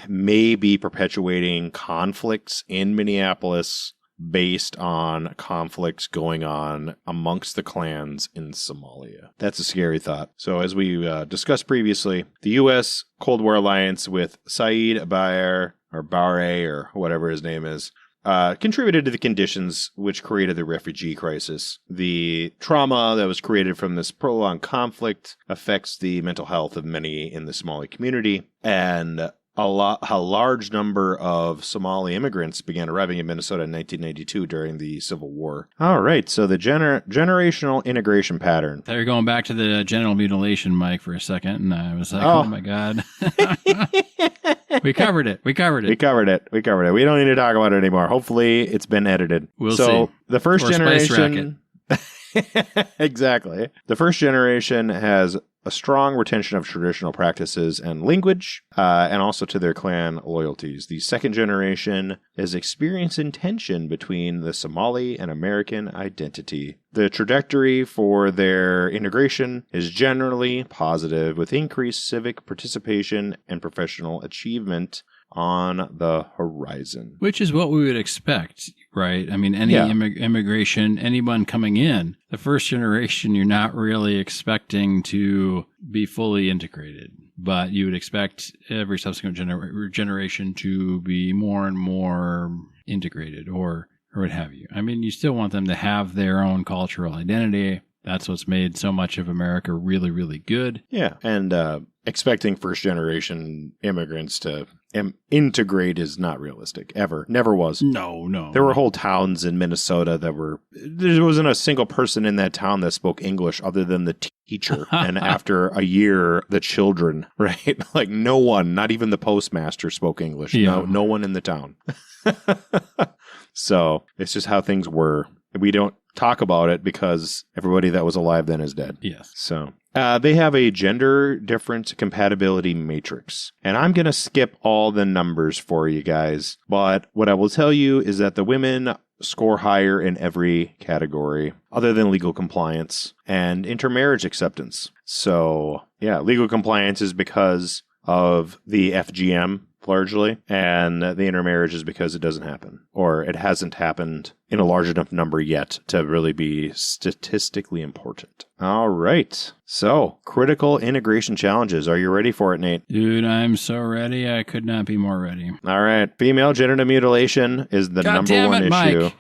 may be perpetuating conflicts in Minneapolis based on conflicts going on amongst the clans in Somalia. That's a scary thought. So as we discussed previously, the U.S. Cold War alliance with Saeed Barre, or whatever his name is, contributed to the conditions which created the refugee crisis. The trauma that was created from this prolonged conflict affects the mental health of many in the Somali community, and a large number of Somali immigrants began arriving in Minnesota in 1992 during the Civil War. All right, so the generational integration pattern. They're going back to the genital mutilation, Mike, for a second, and I was like, oh my God. We covered it. We don't need to talk about it anymore. Hopefully, it's been edited. We'll see. So the first generation... Exactly. The first generation has a strong retention of traditional practices and language, and also to their clan loyalties. The second generation is experiencing tension between the Somali and American identity. The trajectory for their integration is generally positive, with increased civic participation and professional achievement on the horizon. Which is what we would expect, right? I mean, any immigration, anyone coming in, the first generation, you're not really expecting to be fully integrated, but you would expect every subsequent generation to be more and more integrated or what have you. I mean, you still want them to have their own cultural identity. That's what's made so much of America really, really good. Yeah, and expecting first-generation immigrants to integrate is not realistic, ever. Never was. No. There were whole towns in Minnesota there wasn't a single person in that town that spoke English other than the teacher. And after a year, the children, right? Like no one, not even the postmaster spoke English. Yeah. No one in the town. So it's just how things were. We don't talk about it because everybody that was alive then is dead. Yes. So They have a gender difference compatibility matrix. And I'm going to skip all the numbers for you guys. But what I will tell you is that the women score higher in every category other than legal compliance and intermarriage acceptance. So, yeah, legal compliance is because of the FGM largely, and the intermarriage is because it doesn't happen, or it hasn't happened in a large enough number yet to really be statistically important. All right. So, critical integration challenges. Are you ready for it, Nate? Dude, I'm so ready. I could not be more ready. All right. Female genital mutilation is the number one issue.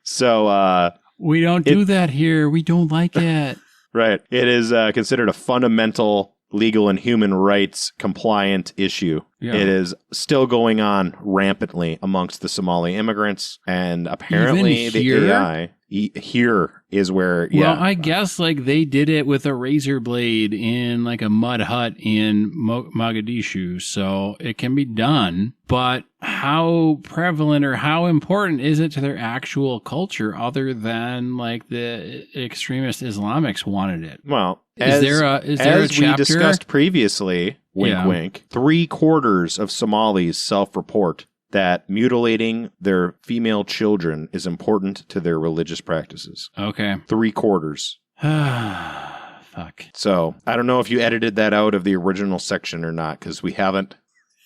So, we don't do that here. We don't like it. Right. It is considered a fundamental legal and human rights compliant issue. Yeah. It is still going on rampantly amongst the Somali immigrants, and apparently the AI here is where, Well, I guess like they did it with a razor blade in like a mud hut in Mogadishu, so it can be done, but how prevalent or how important is it to their actual culture other than like the extremist Islamics wanted it? Well, is there a chapter? We discussed previously, wink, wink, 3/4 of Somalis self-report that mutilating their female children is important to their religious practices. Okay. 3/4. Fuck. So I don't know if you edited that out of the original section or not, because we haven't.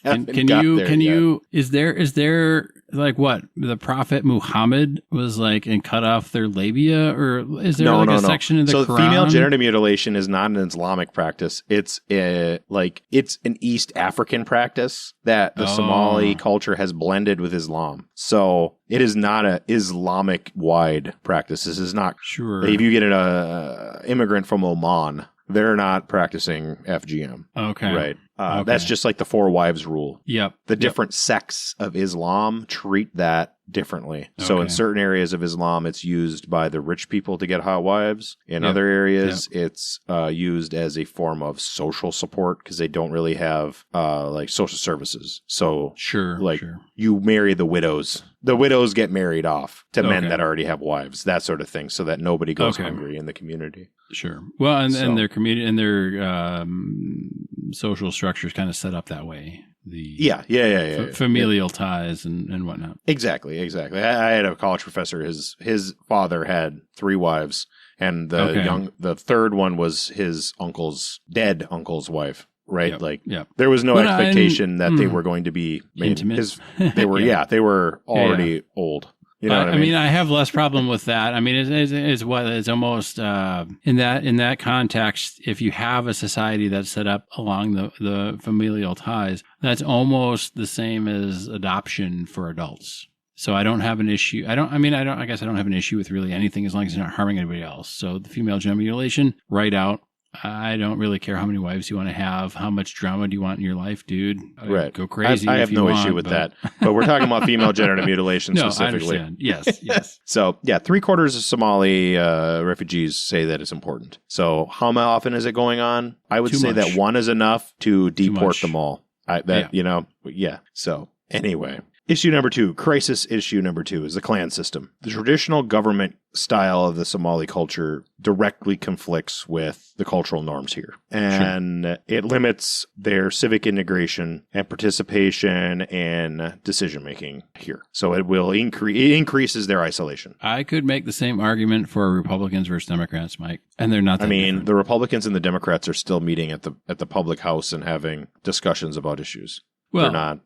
Is there like what the Prophet Muhammad was like and cut off their labia, or is there a section in the Quran? So female genital mutilation is not an Islamic practice. It's it's an East African practice that the Somali culture has blended with Islam. So it is not a Islamic wide practice. This is not sure. If you get an immigrant from Oman, they're not practicing FGM. Okay. Right. That's just like the 4 wives rule. Yep. The different sects of Islam treat that differently. Okay. So in certain areas of Islam, it's used by the rich people to get hot wives. In other areas, it's used as a form of social support because they don't really have like social services. So you marry the widows. The widows get married off to men that already have wives, that sort of thing, so that nobody goes hungry in the community. Sure. Well, and their community and their social structures kind of set up that way. Familial ties and whatnot. Exactly. I had a college professor. His father had 3 wives, and the third one was his dead uncle's wife. Right, there was no expectation that they were going to be intimate. They were, they were already old. You know what I mean? I have less problem with that. I mean, it's almost in that context. If you have a society that's set up along the familial ties, that's almost the same as adoption for adults. So I don't have an issue. I guess I don't have an issue with really anything as long as it's not harming anybody else. So the female genital mutilation, right out. I don't really care how many wives you want to have. How much drama do you want in your life, dude? Right. Go crazy. I have no issue with that. But we're talking about female genital mutilation specifically. I understand. Yes. So, 3/4 of Somali refugees say that it's important. So, how often is it going on? I would say that 1 is enough to deport them all. So, anyway. Issue number 2, crisis issue number 2, is the clan system. The traditional government style of the Somali culture directly conflicts with the cultural norms here. And it limits their civic integration and participation in decision-making here. So it will increases their isolation. I could make the same argument for Republicans versus Democrats, Mike. And they're not that different. The Republicans and the Democrats are still meeting at the public house and having discussions about issues. They're not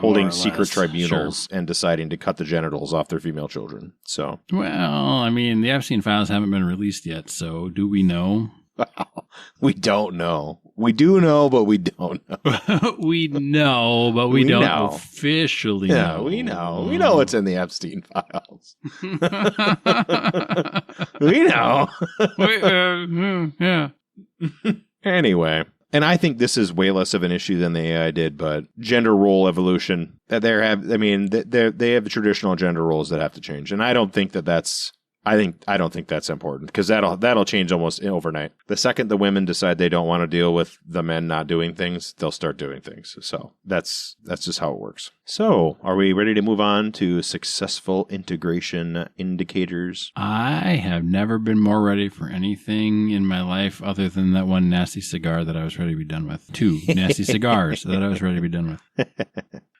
holding secret tribunals and deciding to cut the genitals off their female children. So, the Epstein files haven't been released yet. So, do we know? We don't know. We do know, but we don't know. We know, but we don't officially know. We know. We know what's in the Epstein files. We know. Anyway. And I think this is way less of an issue than the AI did, but gender role evolution, that they have traditional gender roles that have to change. And I don't think that that's I don't think that's important because that'll change almost overnight. The second the women decide they don't want to deal with the men not doing things, they'll start doing things. So that's just how it works. So are we ready to move on to successful integration indicators? I have never been more ready for anything in my life other than that one nasty cigar that I was ready to be done with. 2 nasty cigars that I was ready to be done with.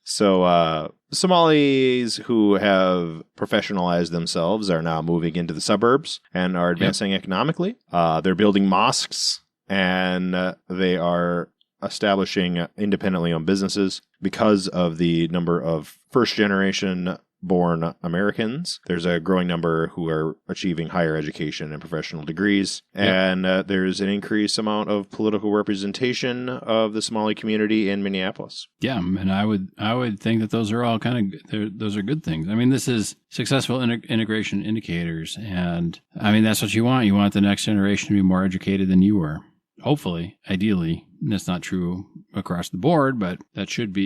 So Somalis who have professionalized themselves are now moving into the suburbs and are advancing economically. They're building mosques and they are establishing independently owned businesses because of the number of first-generation born Americans. There's a growing number who are achieving higher education and professional degrees. Yep. And there's an increased amount of political representation of the Somali community in Minneapolis. Yeah, and I would think that those are all those are good things. I mean, this is successful integration indicators. And I mean, that's what you want. You want the next generation to be more educated than you were. Hopefully, ideally. That's not true across the board, but that should be,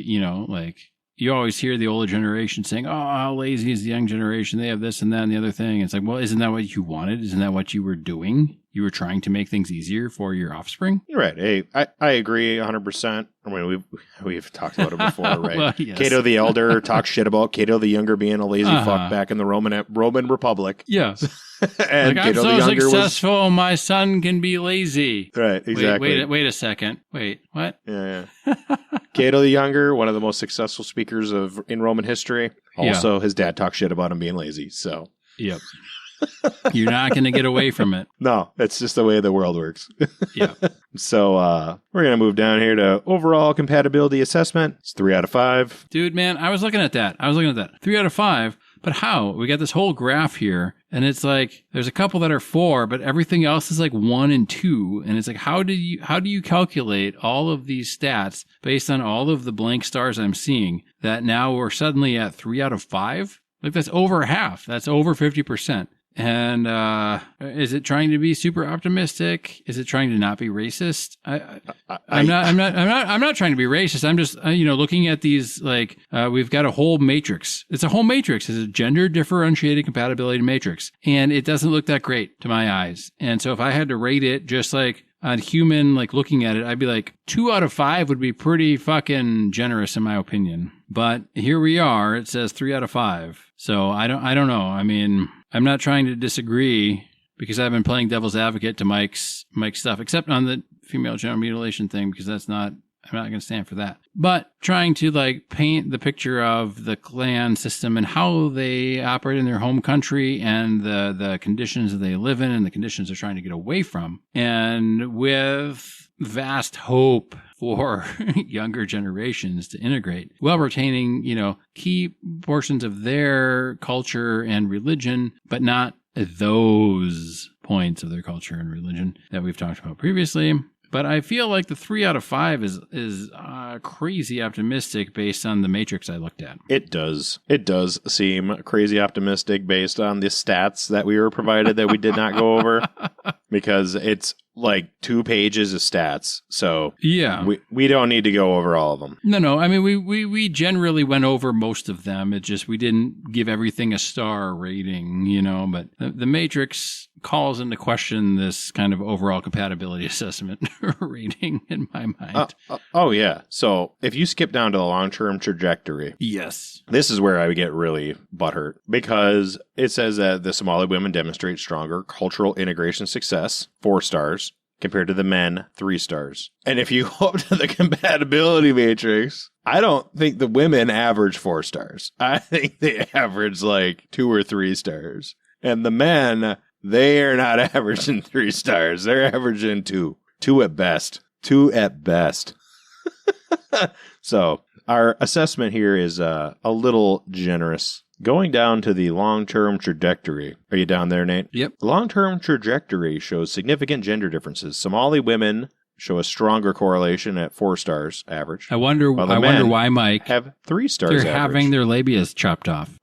you always hear the older generation saying, oh, how lazy is the young generation? They have this and that and the other thing. It's like, well, isn't that what you wanted? Isn't that what you were doing? You were trying to make things easier for your offspring? You're right. Hey, I agree 100%. I mean, we've talked about it before, right? Well, yes. Cato the Elder talks shit about Cato the Younger being a lazy fuck back in the Roman Republic. Yes. And I'm so successful, my son can be lazy. Right, exactly. Wait a second. Wait, what? Yeah. Cato the Younger, one of the most successful speakers in Roman history. Also, his dad talks shit about him being lazy, so. Yep. You're not going to get away from it. No, it's just the way the world works. Yeah. So we're going to move down here to overall compatibility assessment. It's 3 out of 5. Dude, man, I was looking at that. 3 out of 5. But how? We got this whole graph here, and it's like there's a couple that are 4, but everything else is like 1 and 2. And it's like, how do you calculate all of these stats based on all of the blank stars I'm seeing that now we're suddenly at 3 out of 5? Like, that's over half. That's over 50%. And is it trying to be super optimistic? Is it trying to not be racist? I'm not trying to be racist. I'm just looking at these, like, we've got a whole matrix. It's a whole matrix. It's a gender differentiated compatibility matrix, and it doesn't look that great to my eyes. And so if I had to rate it just like on human, like, looking at it, I'd be like 2 out of 5 would be pretty fucking generous in my opinion. But here we are. It says 3 out of 5. So I don't know. I mean, I'm not trying to disagree because I've been playing devil's advocate to Mike's stuff, except on the female genital mutilation thing, because I'm not going to stand for that. But trying to, like, paint the picture of the clan system and how they operate in their home country and the conditions that they live in and the conditions they're trying to get away from. And with vast hope for younger generations to integrate while retaining, key portions of their culture and religion, but not those points of their culture and religion that we've talked about previously. But I feel like the 3 out of 5 is crazy optimistic based on the matrix I looked at. It does seem crazy optimistic based on the stats that we were provided that we did not go over, because it's like 2 pages of stats. So yeah, we don't need to go over all of them. No. I mean, we generally went over most of them. It just, we didn't give everything a star rating, but the matrix calls into question this kind of overall compatibility assessment rating in my mind. Oh yeah. So if you skip down to the long-term trajectory. Yes. This is where I would get really butthurt, because it says that the Somali women demonstrate stronger cultural integration success, 4 stars, compared to the men, 3 stars. And if you go up to the compatibility matrix, I don't think the women average 4 stars. I think they average like 2 or 3 stars. And the men, they are not averaging 3 stars. They're averaging 2. 2 at best. 2 at best. So our assessment here is a little generous. Going down to the long-term trajectory. Are you down there, Nate? Yep. The long-term trajectory shows significant gender differences. Somali women show a stronger correlation at 4 stars average. I wonder why, Mike, have 3 stars they're average. having their labias chopped off.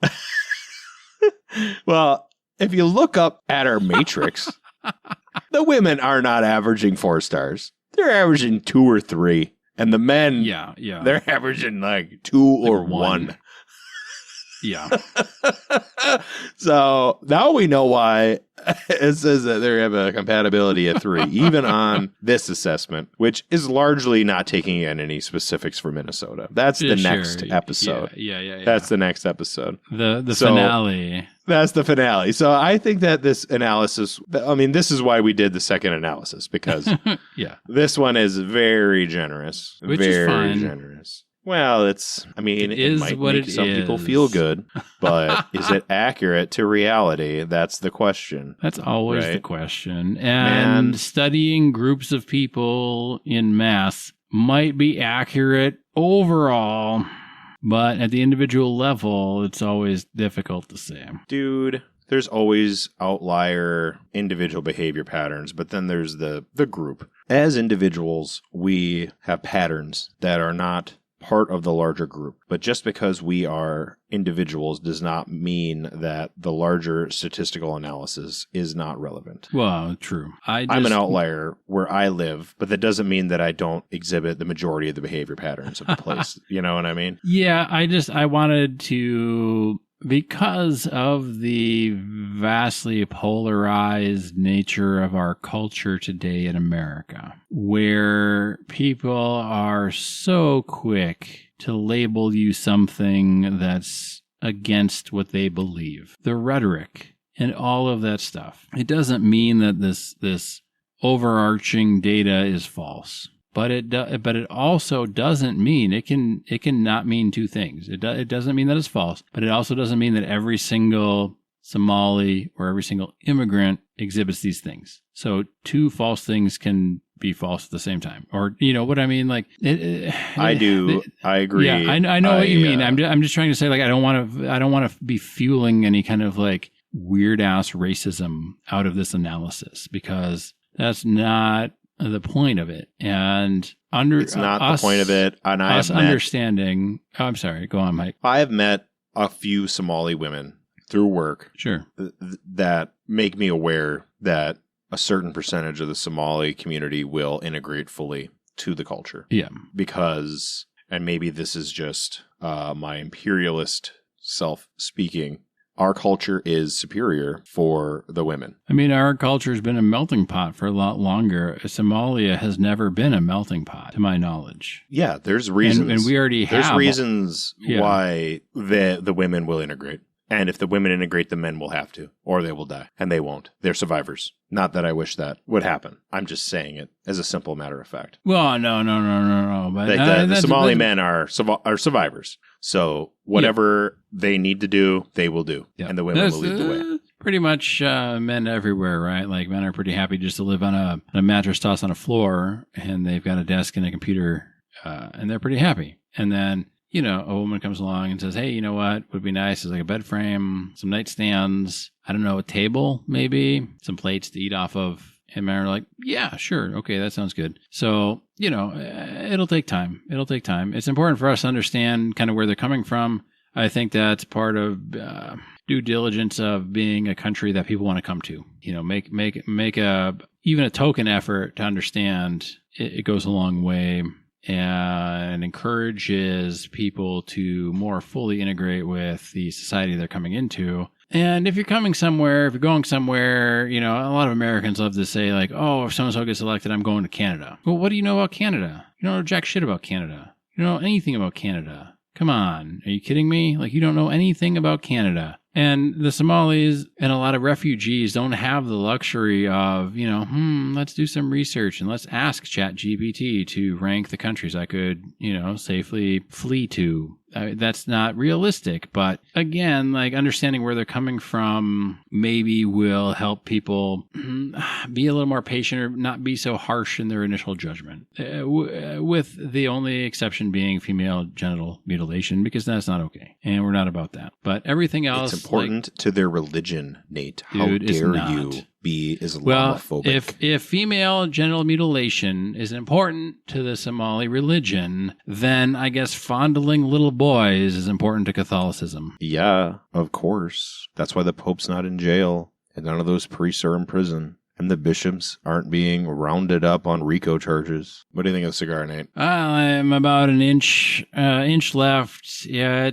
Well, if you look up at our matrix, the women are not averaging 4 stars. They're averaging 2 or 3. And the men, yeah, they're averaging like 2 or 1. Yeah. So now we know why it says that they have a compatibility of 3, even on this assessment, which is largely not taking in any specifics for Minnesota. That's the next episode. Yeah. That's the next episode. The finale. That's the finale. So I think that this analysis, I mean, this is why we did the second analysis, because this one is very generous. Which very is fine. Generous. Well, it might what make it some is. people feel good, but is it accurate to reality? That's the question. That's always the question. And studying groups of people in mass might be accurate overall, but at the individual level, it's always difficult to say. Dude, there's always outlier individual behavior patterns, but then there's the group. As individuals, we have patterns that are not part of the larger group. But just because we are individuals does not mean that the larger statistical analysis is not relevant. Well, true. I'm an outlier where I live, but that doesn't mean that I don't exhibit the majority of the behavior patterns of the place. You know what I mean? Yeah, I wanted to... Because of the vastly polarized nature of our culture today in America, where people are so quick to label you something that's against what they believe, the rhetoric and all of that stuff, it doesn't mean that this overarching data is false. But it also doesn't mean it can not mean two things. It doesn't mean that it's false, but it also doesn't mean that every single Somali or every single immigrant exhibits these things. So two false things can be false at the same time, or you know what I mean? Like I do. I agree. Yeah, I know what you mean. I'm just trying to say, like, I don't want to be fueling any kind of like weird ass racism out of this analysis, because that's not the point of it. And it's not the point of it. And understanding. Oh, I'm sorry. Go on, Mike. I have met a few Somali women through work. Sure. That make me aware that a certain percentage of the Somali community will integrate fully to the culture. Yeah. Because, and maybe this is just my imperialist self speaking, our culture is superior for the women. I mean, our culture has been a melting pot for a lot longer. Somalia has never been a melting pot, to my knowledge. Yeah, there's reasons. And we already have. There's reasons why the women will integrate. And if the women integrate, the men will have to, or they will die. And they won't. They're survivors. Not that I wish that would happen. I'm just saying it as a simple matter of fact. Well, no. But the Somali men are survivors. So whatever they need to do, they will do. Yep. And the women will lead the way. Pretty much men everywhere, right? Like, men are pretty happy just to live on a mattress tossed on a floor, and they've got a desk and a computer, and they're pretty happy. And then, you know, a woman comes along and says, hey, you know what would be nice is like a bed frame, some nightstands, I don't know, a table, maybe, some plates to eat off of. And men are like, yeah, sure. Okay, that sounds good. So, you know, it'll take time. It's important for us to understand kind of where they're coming from. I think that's part of due diligence of being a country that people want to come to. You know, make even a token effort to understand. It goes a long way. And encourages people to more fully integrate with the society they're coming into. And if you're going somewhere, you know, a lot of Americans love to say, like, oh, if so-and-so gets elected, I'm going to Canada. Well, what do you know about Canada? You don't know jack shit about Canada. You don't know anything about Canada. Come on. Are you kidding me? Like, you don't know anything about Canada. And the Somalis and a lot of refugees don't have the luxury of, you know, let's do some research and let's ask ChatGPT to rank the countries I could, you know, safely flee to. That's not realistic. But again, like, understanding where they're coming from maybe will help people be a little more patient or not be so harsh in their initial judgment, with the only exception being female genital mutilation, because that's not okay. And we're not about that. But everything else... It's important to their religion, Nate. How dare you be Islamophobic? Well, if female genital mutilation is important to the Somali religion, then I guess fondling little boys is important to Catholicism. Yeah, of course. That's why the Pope's not in jail and none of those priests are in prison. and the bishops aren't being rounded up on RICO charges. What do you think of the cigar, Nate? I'm about an inch left. Yeah,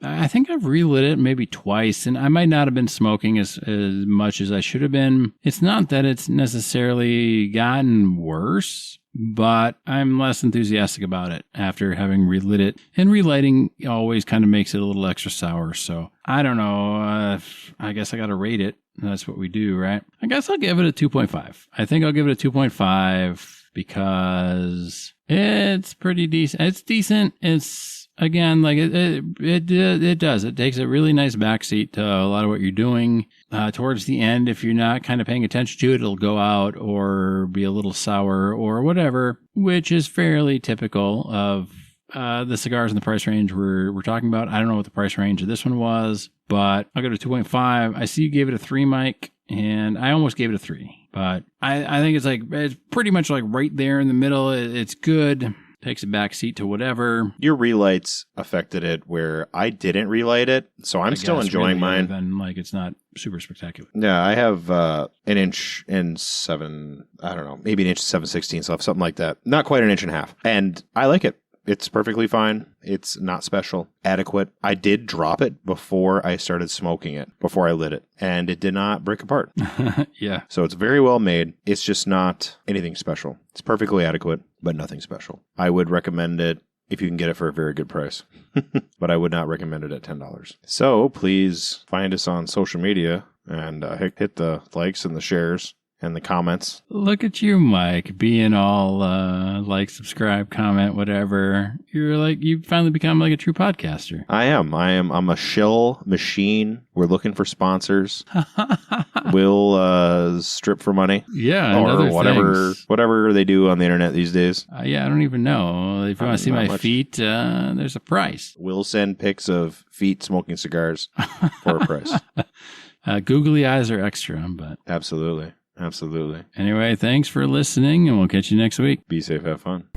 I think I've relit it maybe twice, and I might not have been smoking as much as I should have been. It's not that it's necessarily gotten worse, but I'm less enthusiastic about it after having relit it. And relighting always kind of makes it a little extra sour. So I don't know. I guess I got to rate it. That's what we do, right? I guess I'll give it a 2.5. I think I'll give it a 2.5 because it's pretty decent. It's decent. It's, again, like it does. It takes a really nice backseat to a lot of what you're doing. Towards the end, if you're not kind of paying attention to it, it'll go out or be a little sour or whatever, which is fairly typical of the cigars in the price range we're talking about. I don't know what the price range of this one was, but I'll go to 2.5. I see you gave it a 3, Mike, and I almost gave it a 3. But I think it's pretty much like right there in the middle. It's good. Takes a back seat to whatever. Your relights affected it where I didn't relight it, so I'm still enjoying mine. Then it's not super spectacular. Yeah, I have an inch and 7, I don't know, maybe an inch and 7/16, so something like that. Not quite an inch and a half. And I like it. It's perfectly fine. It's not special. Adequate. I did drop it before I started smoking it, before I lit it, and it did not break apart. Yeah. So it's very well made. It's just not anything special. It's perfectly adequate, but nothing special. I would recommend it if you can get it for a very good price, but I would not recommend it at $10. So please find us on social media and hit the likes and the shares and the comments. Look at you, Mike, being all like, subscribe, comment, whatever. You finally become like a true podcaster. I am. I'm a shill machine. We're looking for sponsors. We'll strip for money. Yeah, or whatever they do on the internet these days. Yeah, I don't even know. If you want to see my feet, there's a price. We'll send pics of feet smoking cigars for a price. Googly eyes are extra, but absolutely. Absolutely. Anyway, thanks for listening, and we'll catch you next week. Be safe, have fun.